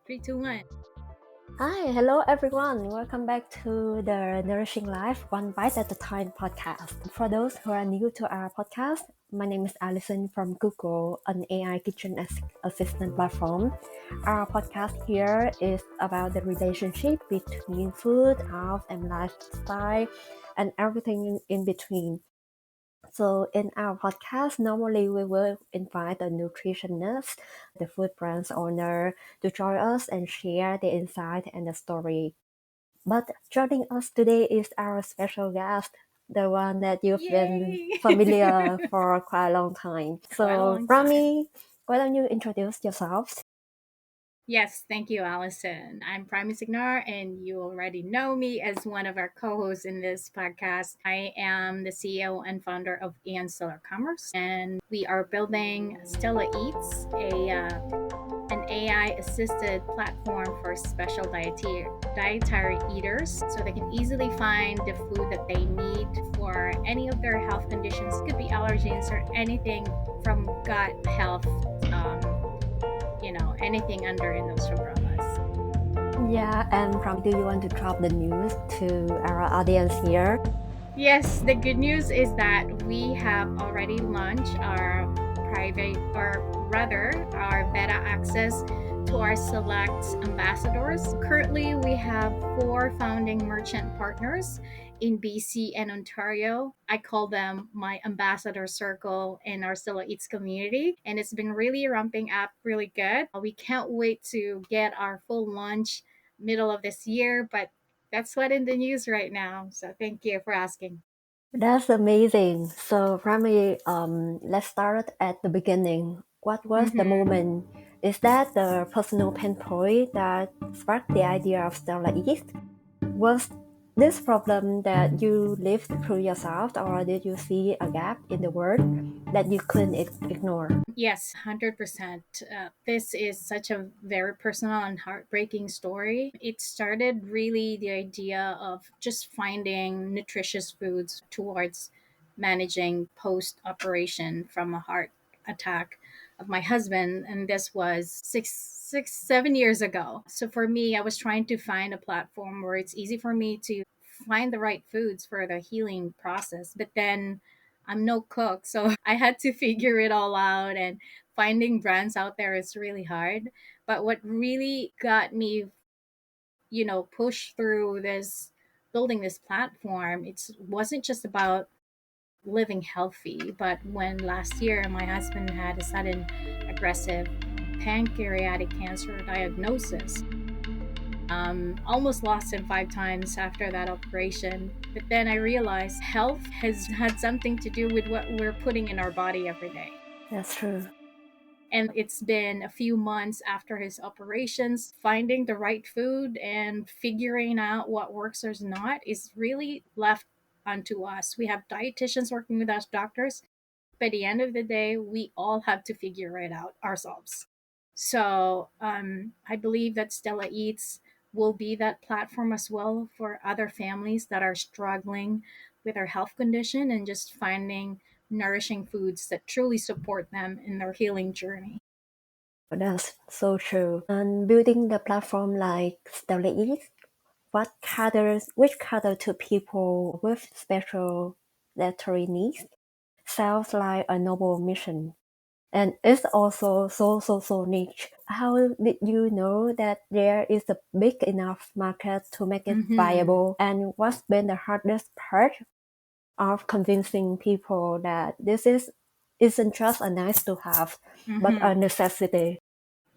Three, two, one. Hi, hello everyone. Welcome back to the Nourishing Life One Bite at a Time podcast. For those who are new to our podcast, my name is Alison from Google, an AI kitchen assistant platform. Our podcast here is about the relationship between food, health, and lifestyle, and everything in between. So in our podcast, normally we will invite a nutritionist, the food brand's owner, to join us and share the insight and the story. But joining us today is our special guest, the one that you've been Yay! familiar for quite a long time. Quite a So long time. Rami, why don't you introduce yourself? Yes, thank you, Allison. I'm Primie Cegnar, and you already know me as one of our co-hosts in this podcast. I am the CEO and founder of Aeon Stellar Commerce, and we are building Stella Eats, an AI-assisted platform for special dietary eaters, so they can easily find the food that they need for any of their health conditions. It could be allergens or anything from gut health. Anything under in those umbrellas. Yeah, and Ram, do you want to drop the news to our audience here? Yes, the good news is that we have already launched our our beta access to our select ambassadors. Currently, we have 4 founding merchant partners in BC and Ontario. I call them my ambassador circle in our StellaEats's community, and it's been really ramping up really good. We can't wait to get our full launch middle of this year, but that's what in the news right now. So thank you for asking. That's amazing. So Rami, let's start at the beginning. What was the Mm-hmm. moment? Is that the personal pain point that sparked the idea of Stella Eats? Was this problem that you lived through yourself, or did you see a gap in the world that you couldn't ignore? Yes, 100%. This is such a very personal and heartbreaking story. It started really the idea of just finding nutritious foods towards managing post operation from a heart attack of my husband. And this was 7 years ago. So for me, I was trying to find a platform where it's easy for me to find the right foods for the healing process. But then I'm no cook, so I had to figure it all out, and finding brands out there is really hard. But what really got me, pushed through this building this platform, it wasn't just about living healthy, but when last year my husband had a sudden aggressive pancreatic cancer diagnosis, almost lost him 5 times after that operation. But then I realized health has had something to do with what we're putting in our body every day. That's true. And it's been a few months after his operations. Finding the right food and figuring out what works or not is really left unto us. We have dietitians working with us, doctors. By the end of the day, we all have to figure it out ourselves. So I believe that Stella Eats will be that platform as well for other families that are struggling with their health condition and just finding nourishing foods that truly support them in their healing journey. That's so true. And building the platform like Stella Eats, which cater to people with special dietary needs, sounds like a noble mission. And it's also so niche. How did you know that there is a big enough market to make it Mm-hmm. viable? And what's been the hardest part of convincing people that isn't just a nice to have, but a Mm-hmm. necessity?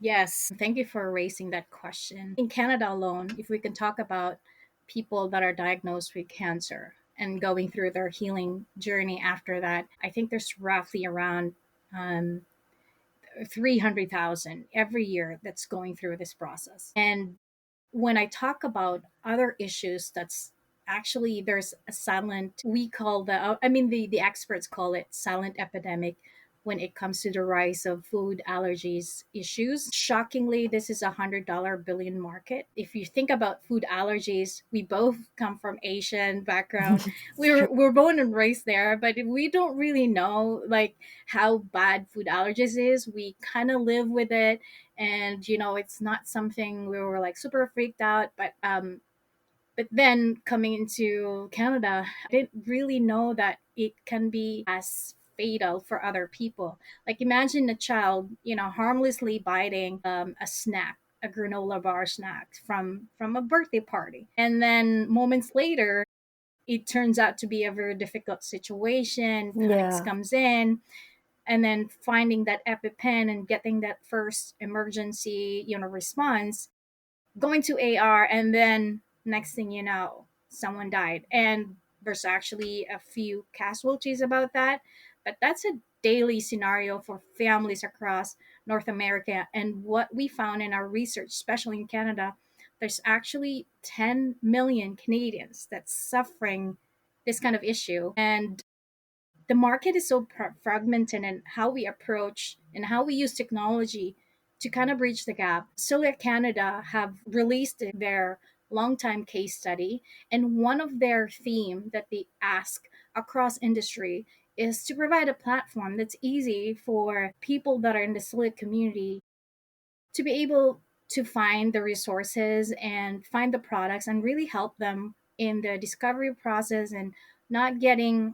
Yes, thank you for raising that question. In Canada alone, if we can talk about people that are diagnosed with cancer and going through their healing journey after that, I think there's roughly around um, 300,000 every year that's going through this process. And when I talk about other issues, that's actually there's a silent, we call the experts call it silent epidemic when it comes to the rise of food allergies issues. Shockingly, this is $100 billion market. If you think about food allergies, we both come from Asian background. It's true. We're born and raised there, but we don't really know like how bad food allergies is. We kind of live with it, And it's not something we were like super freaked out, but then coming into Canada, I didn't really know that it can be as fatal for other people. Like imagine a child, harmlessly biting a snack, a granola bar snack from a birthday party, and then moments later, it turns out to be a very difficult situation. Panics Yeah. comes in, and then finding that EpiPen and getting that first emergency, response, going to AR, and then next thing you know, someone died. And there's actually a few casualties about that, but that's a daily scenario for families across North America. And what we found in our research, especially in Canada, there's actually 10 million Canadians that's suffering this kind of issue. And the market is so fragmented, and how we approach and how we use technology to kind of bridge the gap. Solar Canada have released their long time case study, and one of their theme that they ask across industry is to provide a platform that's easy for people that are in the Solar community to be able to find the resources and find the products and really help them in the discovery process and not getting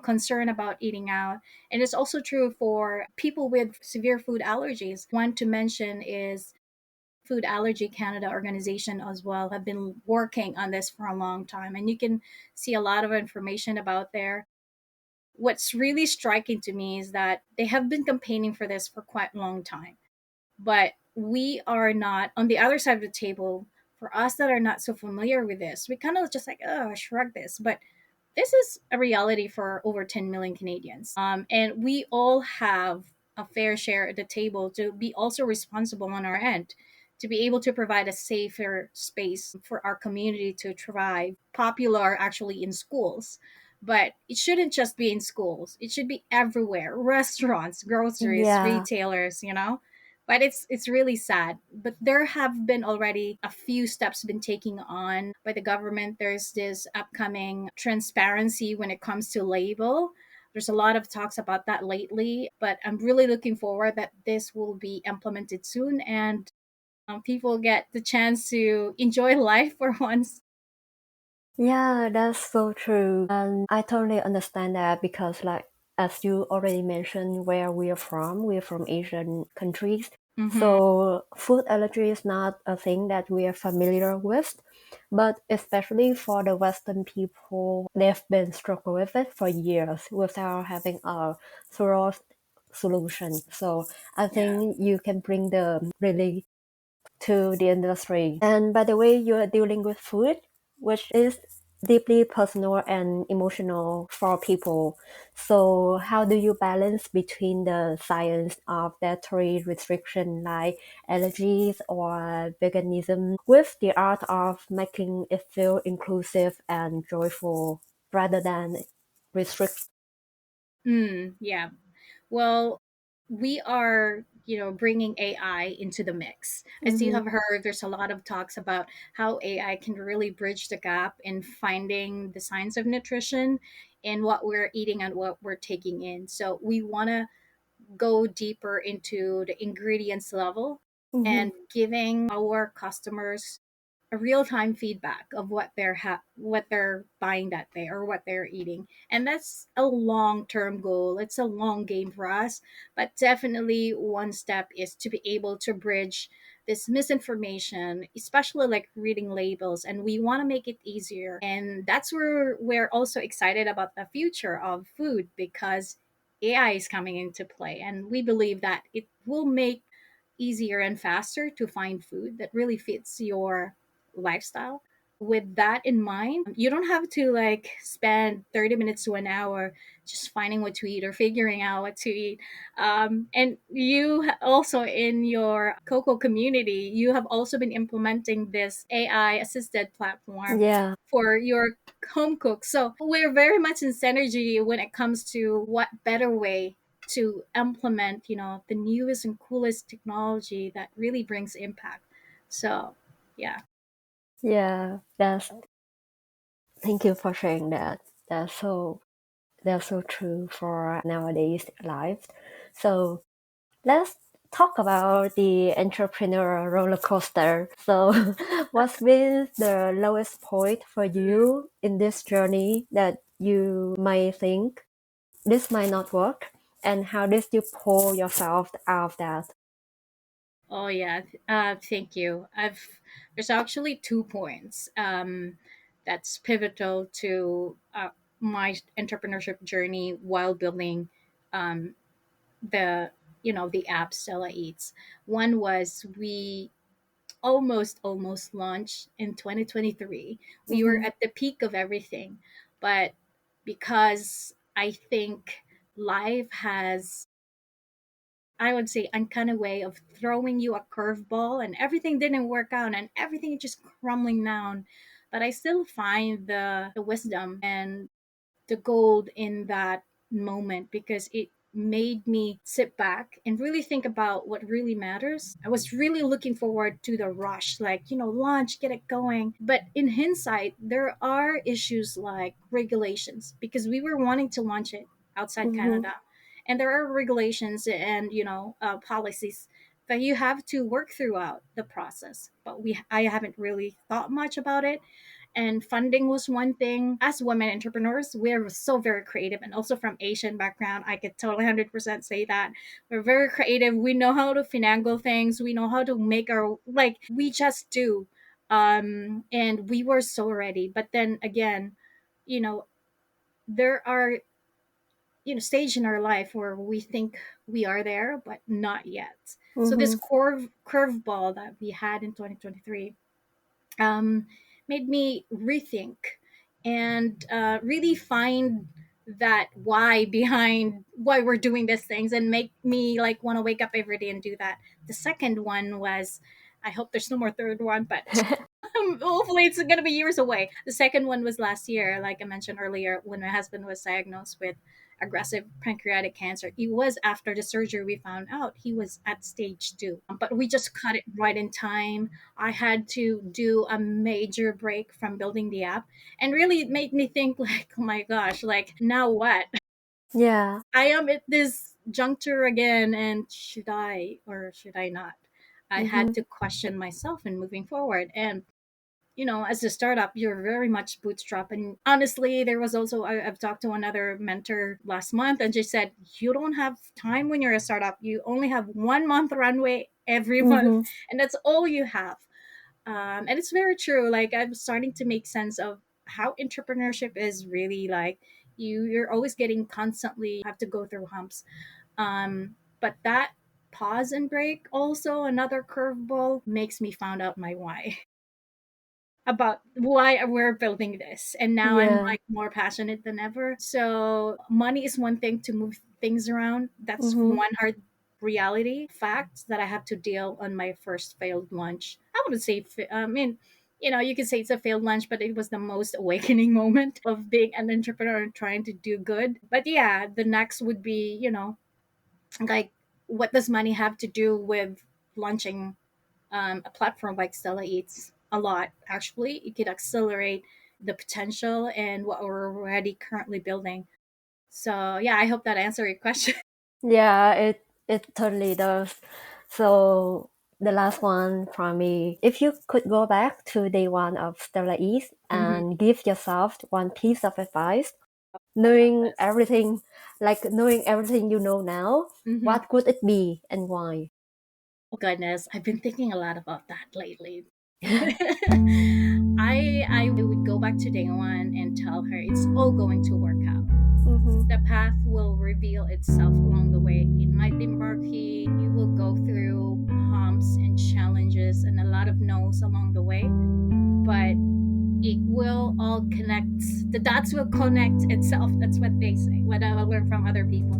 concerned about eating out. And it's also true for people with severe food allergies. One to mention is Food Allergy Canada organization as well have been working on this for a long time, and you can see a lot of information about there. What's really striking to me is that they have been campaigning for this for quite a long time, but we are not on the other side of the table. For us that are not so familiar with this, we kind of just like, oh, shrug this. But this is a reality for over 10 million Canadians. And we all have a fair share at the table to be also responsible on our end to be able to provide a safer space for our community to thrive. Popular actually in schools, but it shouldn't just be in schools. It should be everywhere. Restaurants, groceries, Yeah. retailers. But it's really sad. But there have been already a few steps been taken on by the government. There's this upcoming transparency when it comes to label. There's a lot of talks about that lately, but I'm really looking forward that this will be implemented soon, and people get the chance to enjoy life for once. Yeah, that's so true. And I totally understand that because, like, as you already mentioned, where we're from Asian countries. Mm-hmm. So, food allergy is not a thing that we are familiar with. But especially for the Western people, they've been struggling with it for years without having a thorough solution. So, I Yeah. think you can bring the relief to the industry. And by the way, you're dealing with food, which is deeply personal and emotional for people. So how do you balance between the science of dietary restriction like allergies or veganism with the art of making it feel inclusive and joyful rather than restrict? Yeah. Well, we are, bringing AI into the mix. As you Mm-hmm. have heard, there's a lot of talks about how AI can really bridge the gap in finding the science of nutrition and what we're eating and what we're taking in. So we want to go deeper into the ingredients level Mm-hmm. and giving our customers a real-time feedback of what they're buying that day or what they're eating. And that's a long-term goal. It's a long game for us, but definitely one step is to be able to bridge this misinformation, especially like reading labels, and we want to make it easier. And that's where we're also excited about the future of food, because AI is coming into play, and we believe that it will make easier and faster to find food that really fits your lifestyle. With that in mind, you don't have to like spend 30 minutes to an hour just finding what to eat or figuring out what to eat. And you also, in your Coco community, you have also been implementing this AI assisted platform Yeah. for your home cook. So we're very much in synergy when it comes to what better way to implement, the newest and coolest technology that really brings impact. So, yeah. Yeah. Thank you for sharing that. That's so true for nowadays life. So let's talk about the entrepreneur roller coaster. So, what's been the lowest point for you in this journey that you may think this might not work? And how did you pull yourself out of that? Oh yeah, thank you. There's actually 2 points that's pivotal to my entrepreneurship journey while building um, the the app Stella Eats. One was we almost launched in 2023. We were Mm-hmm. at the peak of everything, but because I think life has, I would say, uncanny way of throwing you a curveball, and everything didn't work out and everything is just crumbling down. But I still find the wisdom and the gold in that moment because it made me sit back and really think about what really matters. I was really looking forward to the rush, like, launch, get it going. But in hindsight, there are issues like regulations because we were wanting to launch it outside Mm-hmm. Canada. And there are regulations and, policies that you have to work throughout the process. But I haven't really thought much about it, and funding was one thing. As women entrepreneurs, we're so very creative, and also from Asian background, I could totally 100% say that we're very creative. We know how to finagle things. We know how to make our, like, we just do. And we were so ready. But then again, you know, there are stage in our life where we think we are there, but not yet. So this Mm-hmm. curveball that we had in 2023 um, made me rethink and really find that why behind why we're doing these things and make me like want to wake up every day and do that. The second one was, I hope there's no more third one, but hopefully it's going to be years away. The second one was last year, like I mentioned earlier, when my husband was diagnosed with aggressive pancreatic cancer. It was after the surgery we found out he was at stage 2, but we just cut it right in time. I had to do a major break from building the app, and really it made me think like, oh my gosh, like now what? Yeah. I am at this juncture again, and should I or should I not? I Mm-hmm. had to question myself in moving forward. And as a startup, you're very much bootstrap. And honestly, there was also, I've talked to another mentor last month, and she said, you don't have time when you're a startup. You only have 1 month runway every month, Mm-hmm. and that's all you have. And it's very true. Like, I'm starting to make sense of how entrepreneurship is really like. You're always getting constantly have to go through humps. But that pause and break, also another curveball, makes me found out my why about why we're building this. And now I'm Yeah. like more passionate than ever. So money is one thing to move things around. That's Mm-hmm. one hard reality fact that I have to deal on my first failed launch. I wouldn't say I mean, you could say it's a failed launch, but it was the most awakening moment of being an entrepreneur and trying to do good. But yeah, the next would be, like, what does money have to do with launching a platform like Stella Eats? A lot, actually. It could accelerate the potential and what we're already currently building. So yeah, I hope that answered your question. Yeah, it totally does. So the last one from me, if you could go back to day one of Stella Eats Hmm. and give yourself one piece of advice, Love knowing this. everything, like knowing everything you know now, Hmm. what could it be and why? Oh goodness, I've been thinking a lot about that lately. I would go back to day one and tell her it's all going to work out. Mm-hmm. The path will reveal itself along the way. It might be murky. You will go through humps and challenges and a lot of no's along the way, but it will all connect. The dots will connect itself. That's what they say. What I learned from other people.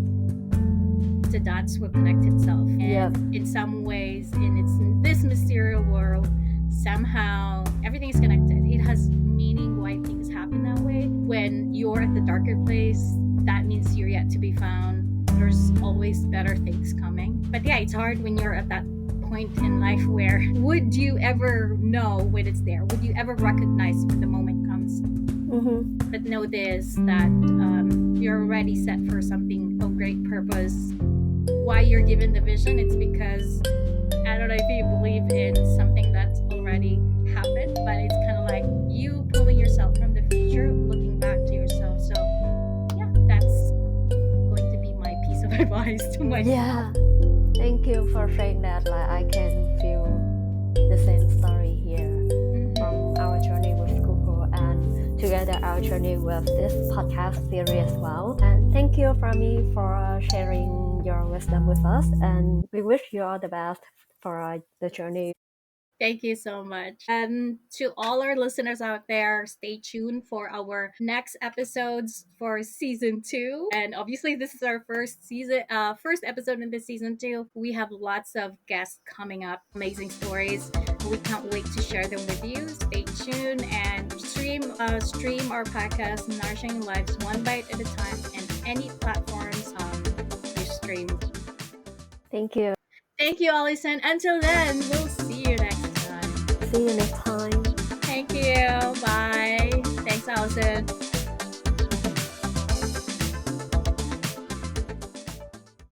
The dots will connect itself. Yep. And in some ways, in this mysterious world, somehow everything is connected. It has meaning why things happen that way. When you're at the darker place, that means you're yet to be found. There's always better things coming. But yeah, it's hard when you're at that point in life where would you ever know when it's there? Would you ever recognize when the moment comes? Mm-hmm. But know this, that you're already set for something of great purpose. why you're given the vision. It's because I don't know if you believe in something that's already happened, but it's kind of like you pulling yourself from the future, looking back to yourself. So yeah, that's going to be my piece of advice to myself. Yeah, thank you for sharing that. Like, I can feel the same story here from our journey with Google and together our journey with this podcast series as well. And thank you, Primie, for sharing your wisdom with us. And we wish you all the best for the journey. Thank you so much. And to all our listeners out there, stay tuned for our next episodes for season 2. And obviously this is our first episode in this season 2. We have lots of guests coming up, amazing stories. We can't wait to share them with you. Stay tuned and stream our podcast Nourishing Lives one bite at a time and any platforms you stream. Thank you. Thank you, Allison. Until then, we'll see you next time. See you next time. Thank you. Bye. Thanks, Allison.